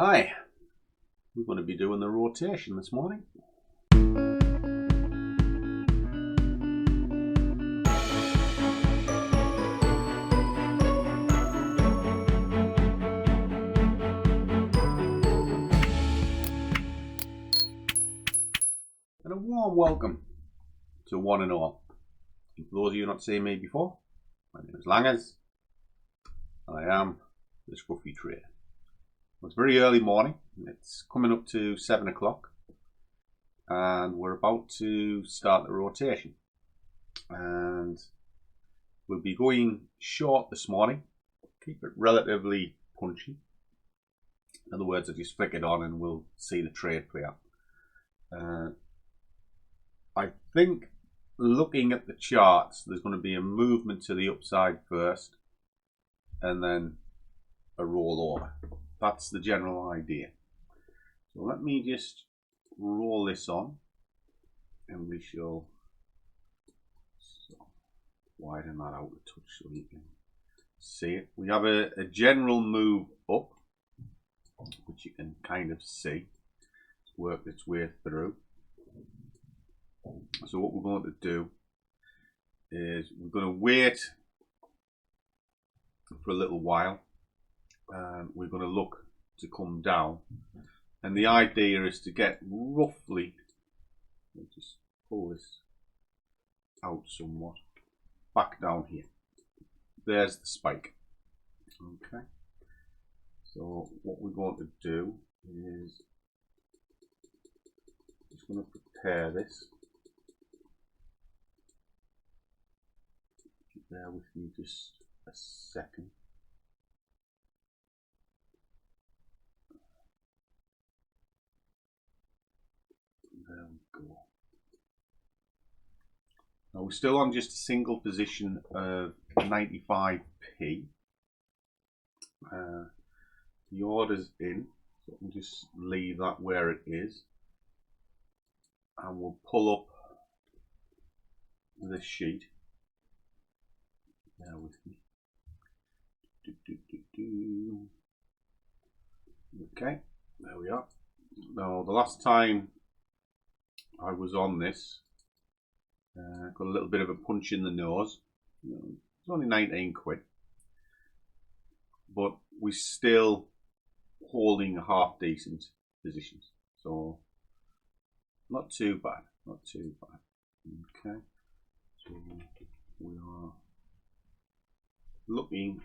Hi, we're going to be doing the rotation this morning. And a warm welcome to one and all. And for those of you not seen me before, my name is Langers, and I am the Scruffy Trader. It's very early morning, it's coming up to 7 o'clock and we're about to start the rotation, and we'll be going short this morning. Keep it relatively punchy. In other words, I just flick it on and we'll see the trade play out. I think looking at the charts, there's going to be a movement to the upside first and then a roll over. That's the general idea. So let me just roll this on and we shall widen that out a touch so you can see it. We have a general move up, which you can kind of see. It's worked its way through. So what we're going to do is we're going to wait for a little while. We're going to look to come down, and the idea is to get roughly, let me just pull this out somewhat, back down here. There's the spike. Okay, so what we're going to do is just going to prepare this. Bear with me just a second. There we go. Now we're still on just a single position of 95p. The order's in, so we can just leave that where it is, and we'll pull up this sheet. Bear with me. Okay, there we are. Now the last time I was on this, got a little bit of a punch in the nose. It's only 19 quid, but we're still holding half decent positions, so not too bad, not too bad. Okay, so we are looking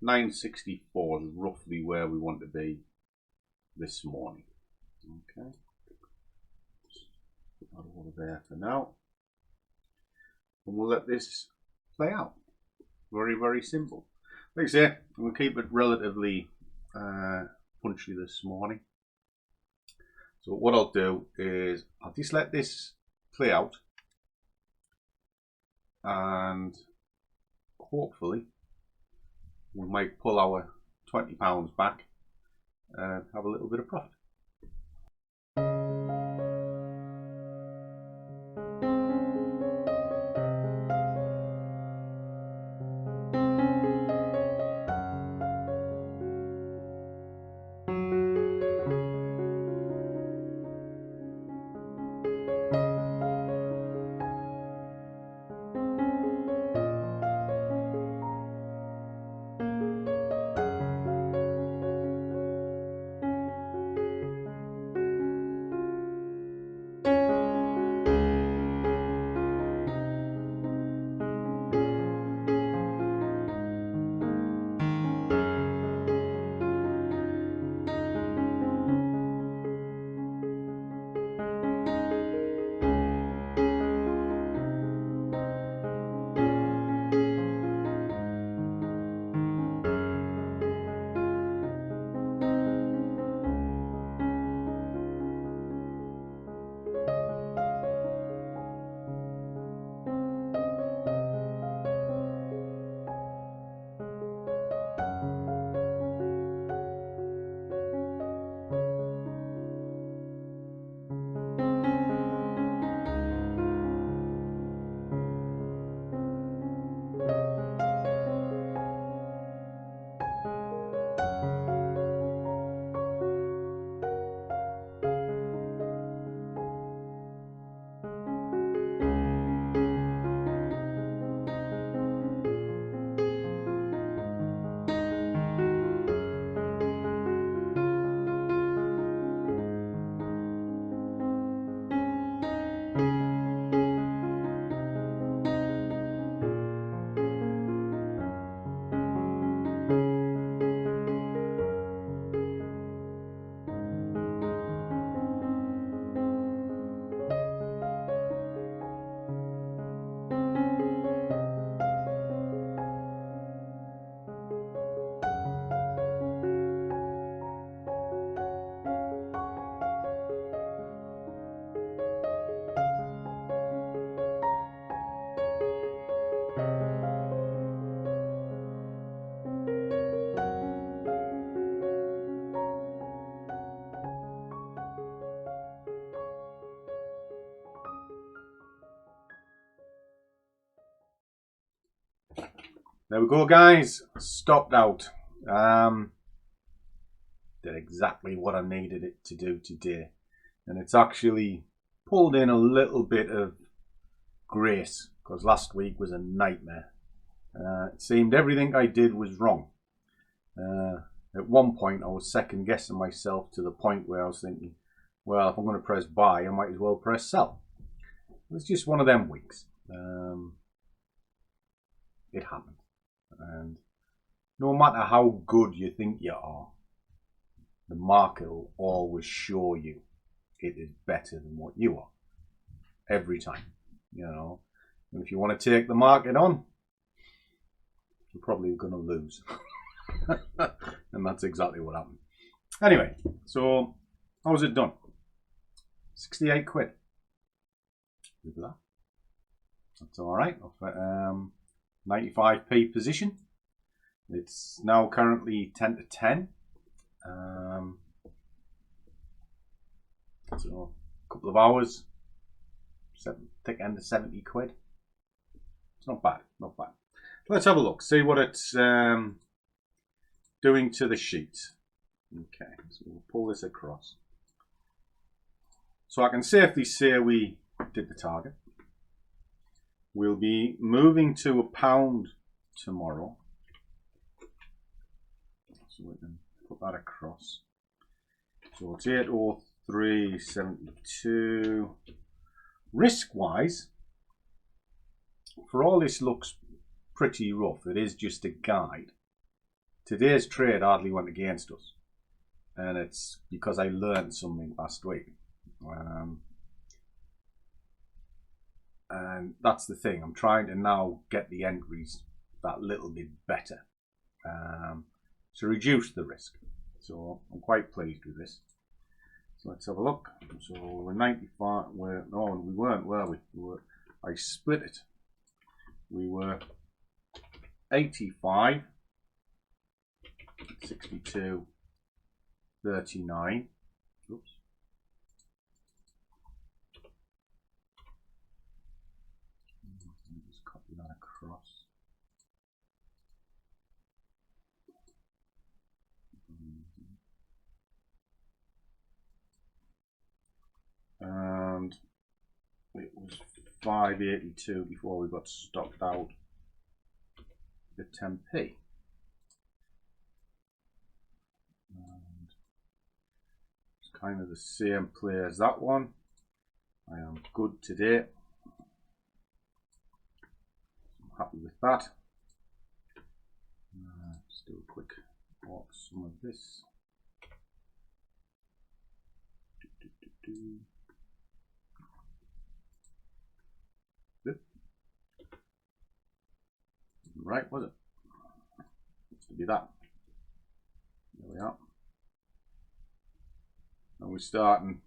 964 is roughly where we want to be this morning. Okay, put that over there for now, and we'll let this play out. Very, very simple. Like I say, we'll keep it relatively punchy this morning. So what I'll do is I'll just let this play out, and hopefully we might pull our £20 back and have a little bit of profit. there we go, guys. Stopped out. Did exactly what I needed it to do today, and it's actually pulled in a little bit of grace because last week was a nightmare. It seemed everything I did was wrong. At one point I was second guessing myself to the point where I was thinking, well, if I'm going to press buy, I might as well press sell. It was just one of them weeks. It happened, and no matter how good you think you are, the market will always show you it is better than what you are every time, you know. And if you want to take the market on, you're probably going to lose. And that's exactly what happened. Anyway, so how was it done? 68 quid. Look at that. That's all right. 95p position. It's now currently 10 to 10. So a couple of hours, thick end of 70 quid. It's not bad, not bad. Let's have a look, see what it's doing to the sheet. Okay, so we'll pull this across. So I can safely say we did the target. We'll be moving to a pound tomorrow. So we can put that across. So it's 803.72. Risk-wise, for all this looks pretty rough, it is just a guide. Today's trade hardly went against us, and it's because I learned something last week. And that's the thing, I'm trying to now get the entries that little bit better to reduce the risk. So I'm quite pleased with this. So let's have a look. So we're 95, no, we weren't, were we? I split it. We were 85, 62, 39. Oops. Just copy that across. And it was 582 before we got stopped out the 10p. And it's kind of the same play as that one. I am good today. I'm happy with that. Let's do a quick walk some of this. Right, was it? It's to be that. There we are. And we're starting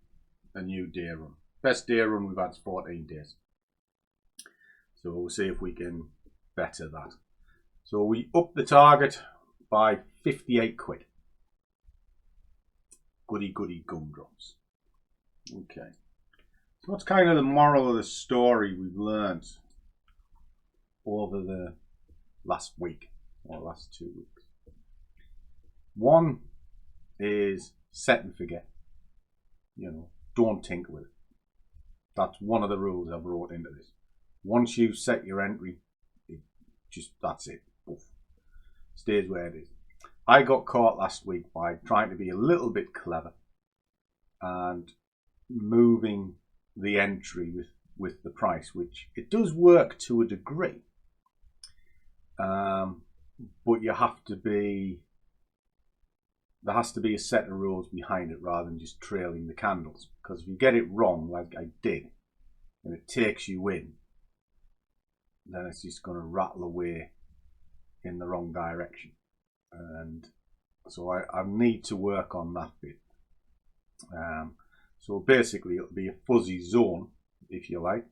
a new day run. Best day run we've had is 14 days. So we'll see if we can better that. So we upped the target by 58 quid. Goody goody gumdrops. Okay. So what's kind of the moral of the story we've learned over the last week or last 2 weeks? One is set and forget. You know, don't tinker with it. That's one of the rules I've brought into this. Once you've set your entry, that's it. Oof. Stays where it is. I got caught last week by trying to be a little bit clever and moving the entry with the price, which it does work to a degree. But you have to be, there has to be a set of rules behind it rather than just trailing the candles. Because if you get it wrong, like I did, and it takes you in, then it's just going to rattle away in the wrong direction. And so I need to work on that bit. So basically it'll be a fuzzy zone, if you like.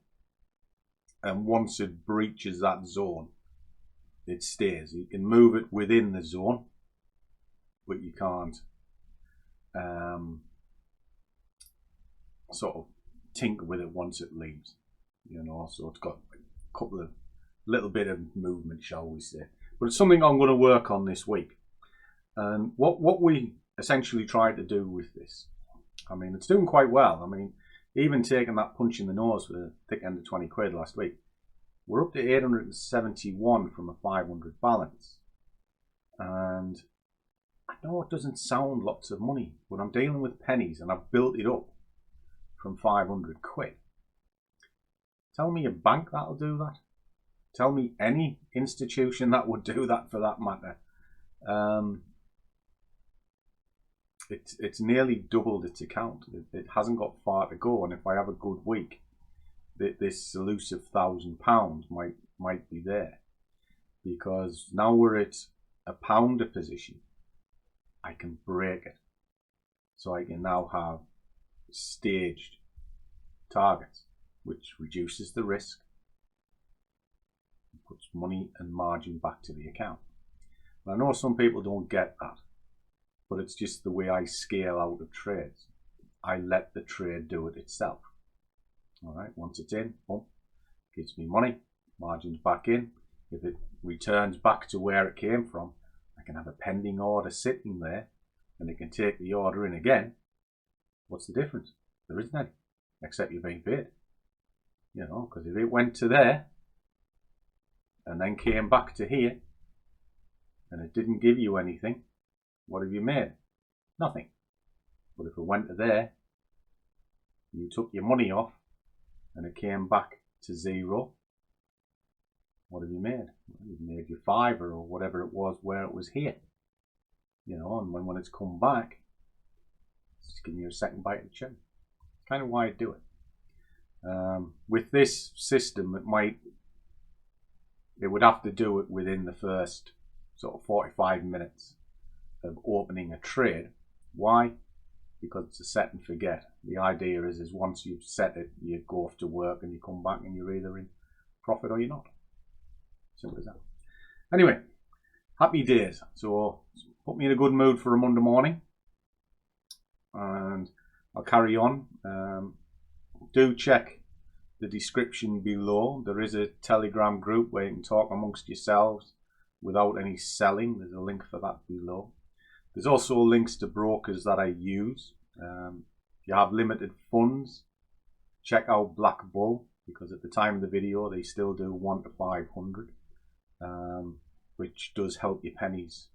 And once it breaches that zone, it stays. You can move it within the zone, but you can't sort of tinker with it once it leaves. You know, so it's got a couple of little bit of movement, shall we say. but it's something I'm going to work on this week. And what we essentially tried to do with this, I mean, it's doing quite well. I mean, even taking that punch in the nose for the thick end of 20 quid last week, we're up to 871 from a 500 balance. And I know it doesn't sound lots of money, but I'm dealing with pennies and I've built it up from 500 quid. Tell me a bank that'll do that. Tell me any institution that would do that, for that matter. It's nearly doubled its account. It hasn't got far to go, and if I have a good week, this elusive £1,000 might be there, because now we're at a pounder position. I can break it, so I can now have staged targets, which reduces the risk, and puts money and margin back to the account. I know some people don't get that, but it's just the way I scale out of trades. I let the trade do it itself. All right, once it's in, boom, gives me money, margins back in. If it returns back to where it came from, I can have a pending order sitting there, and it can take the order in again. What's the difference? There isn't any, except you're being paid. You know, because if it went to there and then came back to here and it didn't give you anything, what have you made? Nothing. But if it went to there, you took your money off and it came back to zero, what have you made? Well, you've made your $5 or whatever it was where it was here. You know, and when it's come back, it's just giving you a second bite of the cherry. Kind of why I do it. With this system, it would have to do it within the first sort of 45 minutes of opening a trade. Why? Because it's a set and forget. The idea is once you've set it, you go off to work and you come back and you're either in profit or you're not. Simple as that. Anyway, happy days. So put me in a good mood for a Monday morning, and I'll carry on. Do check the description below. There is a Telegram group where you can talk amongst yourselves without any selling. There's a link for that below. There's also links to brokers that I use. If you have limited funds, check out BlackBull, because at the time of the video they still do 1 to 500, which does help your pennies.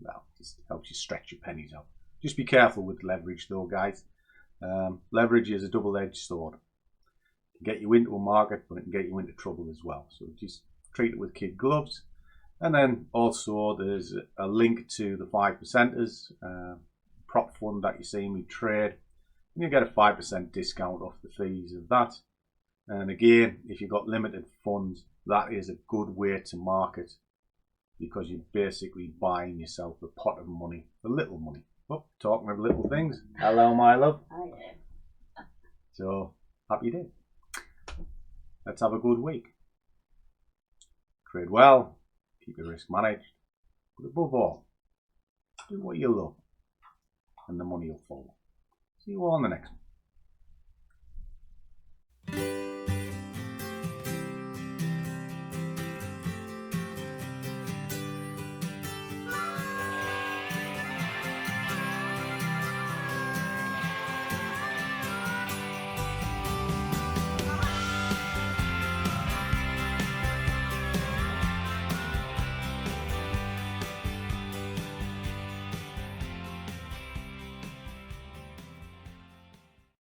Well, just helps you stretch your pennies out. Just be careful with leverage though, guys. Leverage is a double-edged sword. It can get you into a market, but it can get you into trouble as well. So just treat it with kid gloves. And then also there's a link to the 5%ers prop fund that you see me trade. And you get a 5% discount off the fees of that. And again, if you've got limited funds, that is a good way to market, because you're basically buying yourself a pot of money for little money. Oh, talking of little things. Hello, my love. Hi. So, happy day. Let's have a good week. Trade well, keep your risk managed, but above all, do what you love, and the money will follow. See you all in the next one.